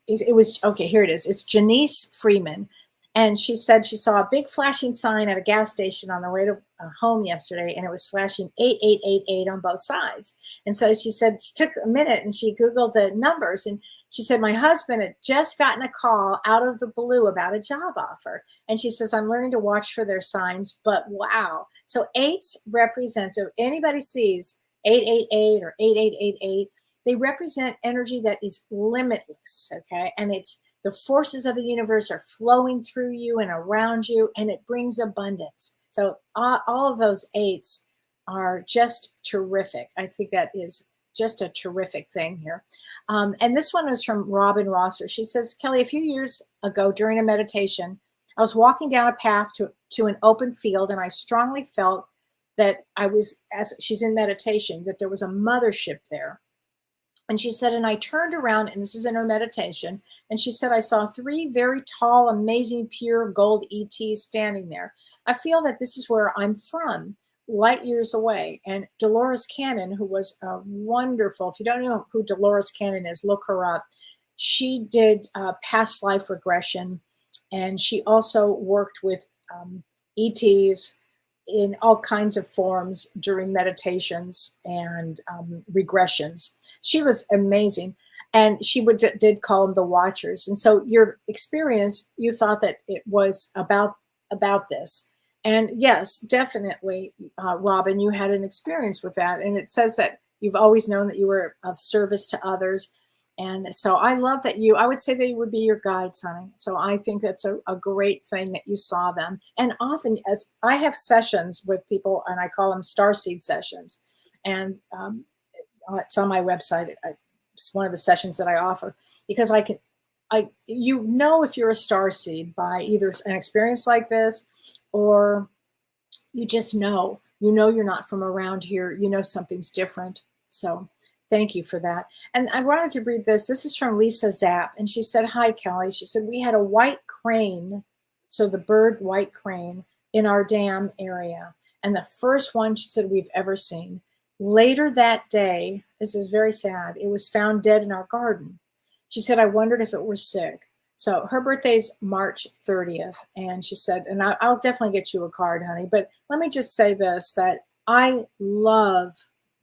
it was, okay, here it is. It's Janice Freeman. And she said she saw a big flashing sign at a gas station on the way to home yesterday, and it was flashing 8888 on both sides. And so she said she took a minute and she Googled the numbers, and she said, my husband had just gotten a call out of the blue about a job offer. And she says, I'm learning to watch for their signs, but wow. So 8s represent, so if anybody sees 888 or 8888, they represent energy that is limitless, okay? And it's the forces of the universe are flowing through you and around you, and it brings abundance. So all of those 8s are just terrific. I think that is just a terrific thing here. And this one is from Robin Rosser. She says, Kellee, a few years ago during a meditation, I was walking down a path to an open field, and I strongly felt that I was, as she's in meditation, that there was a mothership there. And she said, and I turned around, and this is in her meditation, and she said, I saw 3 very tall, amazing, pure gold ETs standing there. I feel that this is where I'm from, light years away. And Dolores Cannon, who was wonderful, if you don't know who Dolores Cannon is, look her up. she did past life regression, and she also worked with ETs in all kinds of forms during meditations and regressions. She was amazing. And she did call them the Watchers. And so your experience, you thought that it was about this. And yes, definitely, Robin, you had an experience with that. And it says that you've always known that you were of service to others. And so I love that I would say they would be your guides, honey. So I think that's a great thing that you saw them. And often, as I have sessions with people, and I call them starseed sessions, and it's on my website. It's one of the sessions that I offer, because if you're a starseed by either an experience like this, or you just know you're not from around here, something's different. So thank you for that. And I wanted to read this. This is from Lisa Zapp. And she said, "Hi, Kellee." She said, "We had a white crane," so the bird white crane, "in our dam area. And the first one," she said, "we've ever seen. Later that day," this is very sad, "it was found dead in our garden." She said, "I wondered if it were sick." So her birthday's March 30th. And she said, and I'll definitely get you a card, honey. But let me just say this, that I love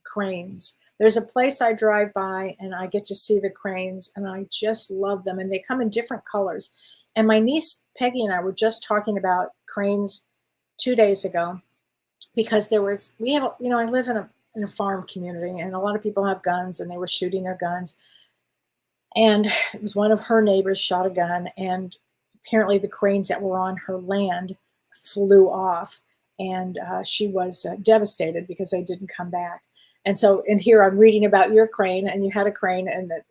cranes. There's a place I drive by and I get to see the cranes, and I just love them. And they come in different colors. And my niece Peggy and I were just talking about cranes 2 days ago, because I live in a farm community, and a lot of people have guns, and they were shooting their guns. And it was one of her neighbors shot a gun, and apparently the cranes that were on her land flew off, and she was devastated because they didn't come back. And here I'm reading about your crane, and you had a crane, and that,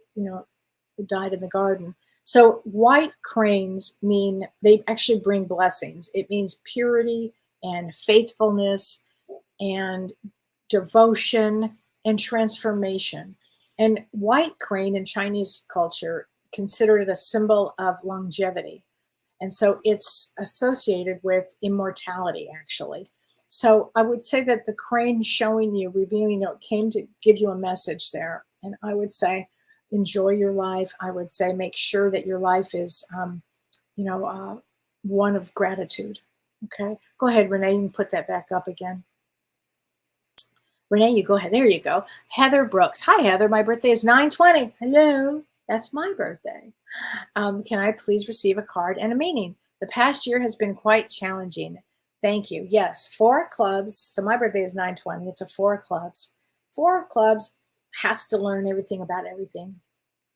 it died in the garden. So white cranes they actually bring blessings. It means purity and faithfulness and devotion and transformation. And white crane in Chinese culture considered it a symbol of longevity. And so it's associated with immortality, actually. So I would say that the crane showing you, revealing, it came to give you a message there. And I would say, enjoy your life. I would say, make sure that your life is, one of gratitude. Okay. Go ahead, Renee, you can put that back up again. Renee, you go ahead. There you go. Heather Brooks. Hi, Heather. My birthday is 9/20. Hello. That's my birthday. Can I please receive a card and a meaning? The past year has been quite challenging. Thank you. Yes, 4 of clubs. So my birthday is 9/20. It's a 4 of clubs. 4 of clubs has to learn everything about everything.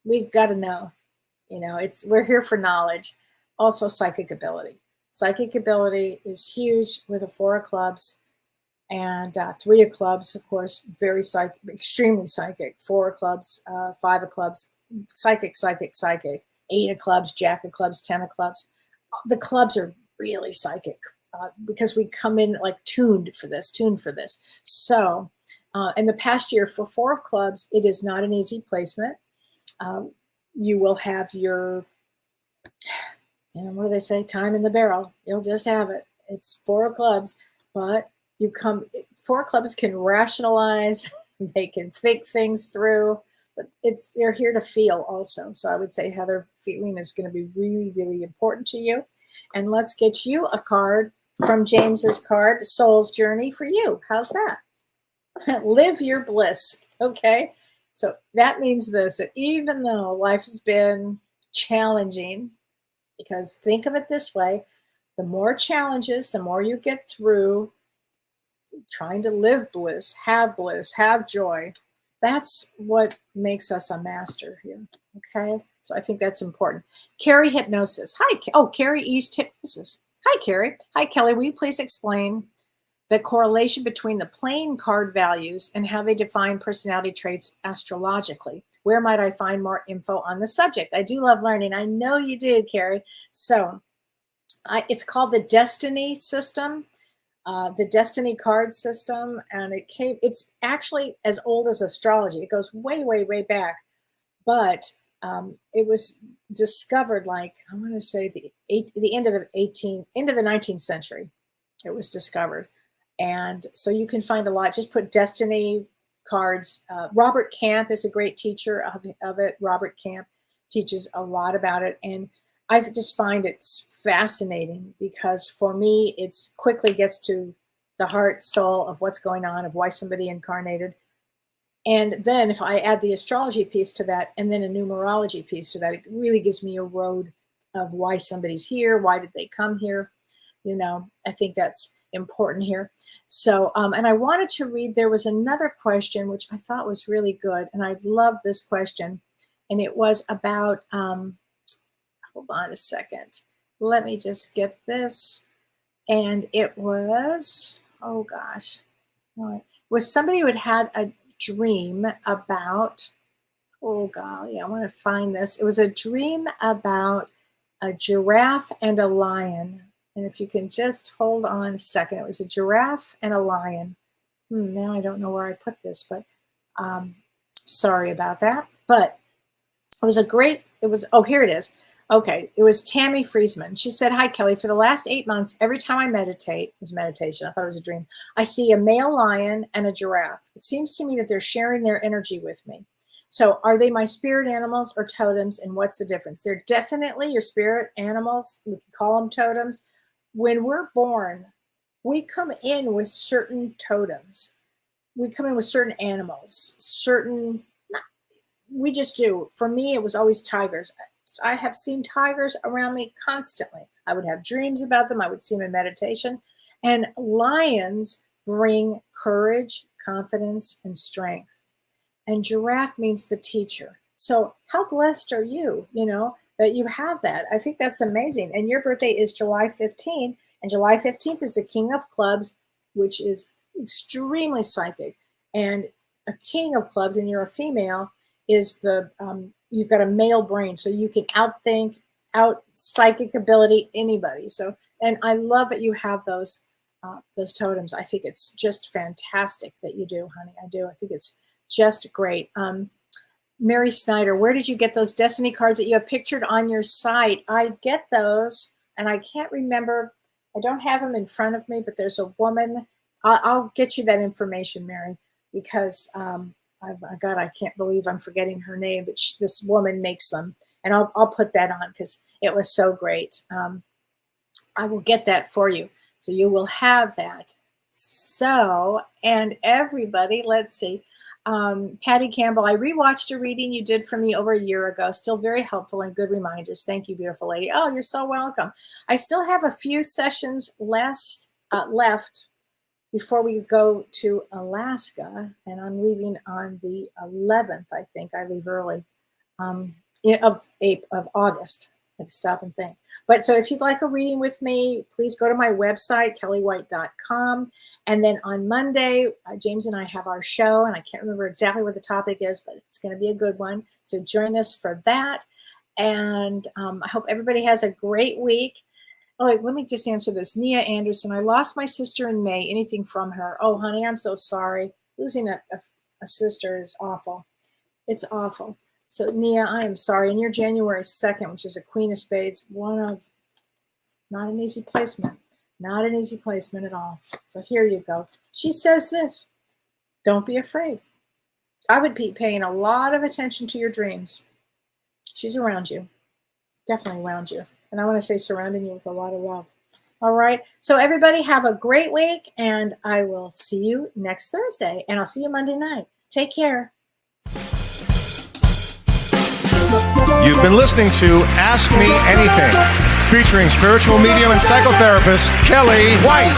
We've got to know. We're here for knowledge. Also, psychic ability. Psychic ability is huge with a 4 of clubs. And 3 of clubs, of course, very psychic, extremely psychic. 4 of clubs, 5 of clubs, psychic, psychic, psychic. 8 of clubs, jack of clubs, 10 of clubs. The clubs are really psychic because we come in like tuned for this. So in the past year for 4 of clubs, it is not an easy placement. You will have your, what do they say? Time in the barrel. You'll just have it. It's 4 of clubs, but 4 clubs can rationalize, they can think things through, but they're here to feel also. So I would say, Heather, feeling is going to be really, really important to you. And let's get you a card from James's card, Soul's Journey for you. How's that? Live your bliss. Okay. So that means this, that even though life has been challenging, because think of it this way, the more challenges, the more you get through trying to live bliss, have joy. That's what makes us a master here. Okay. So I think that's important. Carrie Hypnosis. Hi. Oh, Carrie East Hypnosis. Hi, Carrie. Hi, Kellee. Will you please explain the correlation between the playing card values and how they define personality traits astrologically? Where might I find more info on the subject? I do love learning. I know you do, Carrie. So it's called the Destiny System. The Destiny card system, and it's actually as old as astrology. It goes way, way, way back, but it was discovered, like, I want to say the end of the 19th century. It was discovered, and so you can find a lot. Just put Destiny cards. Robert Camp is a great teacher of it. Robert Camp, teaches a lot about it. And I just find it fascinating because for me, it's quickly gets to the heart, soul of what's going on, of why somebody incarnated. And then if I add the astrology piece to that and then a numerology piece to that, it really gives me a road of why somebody's here. Why did they come here? I think that's important here. So, and I wanted to read, there was another question, which I thought was really good. And I love this question. And it was about, hold on a second. Let me just get this. And it was, oh gosh, it was somebody who had a dream about, oh golly, I want to find this. It was a dream about a giraffe and a lion. And if you can just hold on a second, it was a giraffe and a lion. Now I don't know where I put this, but sorry about that. But it was here it is. Okay, it was Tammy Friesman. She said, "Hi, Kelly. For the last 8 months, every time I meditate," it was meditation, I thought it was a dream, "I see a male lion and a giraffe. It seems to me that they're sharing their energy with me. So are they my spirit animals or totems, and what's the difference?" They're definitely your spirit animals. We can call them totems. When we're born, we come in with certain totems. We come in with certain animals, we just do. For me, it was always tigers. I have seen tigers around me constantly. I would have dreams about them. I would see them in meditation. And lions bring courage, confidence, and strength. And giraffe means the teacher. So how blessed are you, that you have that? I think that's amazing. And your birthday is July 15th. And July 15th is the King of Clubs, which is extremely psychic. And a King of Clubs, and you're a female, is you've got a male brain, so you can outthink, out psychic ability anybody. So, and I love that you have those totems. I think it's just fantastic that you do, honey. I do. I think it's just great. Mary Snyder, where did you get those destiny cards that you have pictured on your site? I get those, and I can't remember. I don't have them in front of me, but there's a woman. I'll get you that information, Mary, because God, I can't believe I'm forgetting her name, but this woman makes them, and I'll put that on because it was so great. I will get that for you, so you will have that. So, and everybody, let's see. Patty Campbell, I rewatched a reading you did for me over a year ago. Still very helpful and good reminders. Thank you, beautiful lady. Oh, you're so welcome. I still have a few sessions left before we go to Alaska, and I'm leaving on the 11th. I think I leave early of August. I had to stop and think. But so if you'd like a reading with me, please go to my website, kelleewhite.com. And then on Monday, James and I have our show, and I can't remember exactly what the topic is, but it's going to be a good one. So join us for that. And I hope everybody has a great week. Oh, let me just answer this. Nia Anderson, I lost my sister in May. Anything from her? Oh, honey, I'm so sorry. Losing a sister is awful. It's awful. So, Nia, I am sorry. And you're January 2nd, which is a Queen of Spades. Not an easy placement. Not an easy placement at all. So here you go. She says this: don't be afraid. I would be paying a lot of attention to your dreams. She's around you. Definitely around you. And I want to say surrounding you with a lot of love. All right. So everybody have a great week, and I will see you next Thursday, and I'll see you Monday night. Take care. You've been listening to Ask Me Anything, featuring spiritual medium and psychotherapist Kellee White.